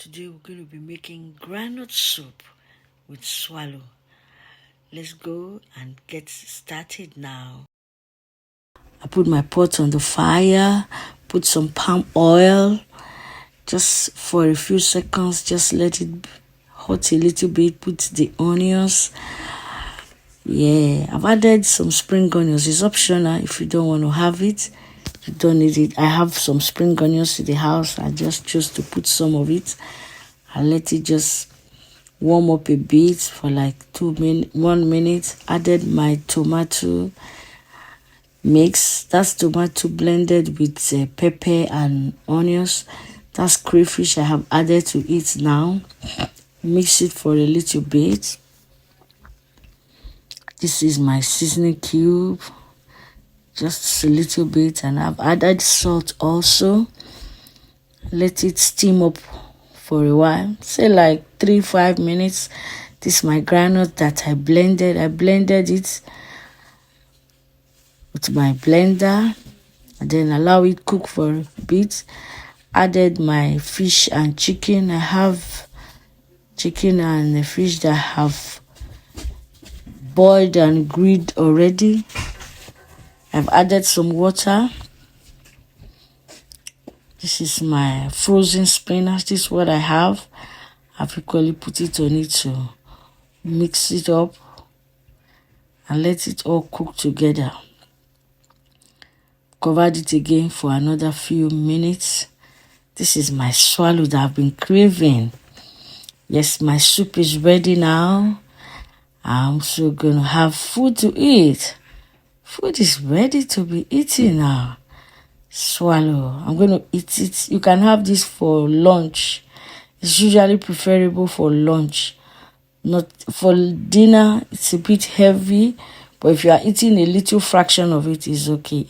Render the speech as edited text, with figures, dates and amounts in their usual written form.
Today we're going to be making groundnut soup with swallow. Let's go and get started now. I put my pot on the fire, put some palm oil, just for a few seconds, just let it hot a little bit, put the onions. Yeah, I've added some spring onions. It's optional if you don't want to have it. You don't need it. I have some spring onions in the house. I just chose to put some of it. I let it just warm up a bit for like 1 minute. Added my tomato mix. That's tomato blended with pepper and onions. That's crayfish I have added to it now. Mix it for a little bit. This is my seasoning cube, just a little bit, and I've added salt also. Let it steam up for a while, say like 3-5 minutes. This is my groundnut that I blended. I blended it with my blender and then allow it cook for a bit. Added my fish and chicken. I have chicken and fish that have boiled and grilled already. I've added some water. This is my frozen spinach. This is what I have. I've equally put it on it to mix it up and let it all cook together. Covered it again for another few minutes. This is my swallow that I've been craving. Yes, my soup is ready now. I'm also going to have food to eat. Food is ready to be eaten now. Swallow. I'm going to eat it. You can have this for lunch. It's usually preferable for lunch. Not for dinner, it's a bit heavy. But if you are eating a little fraction of it, it's okay.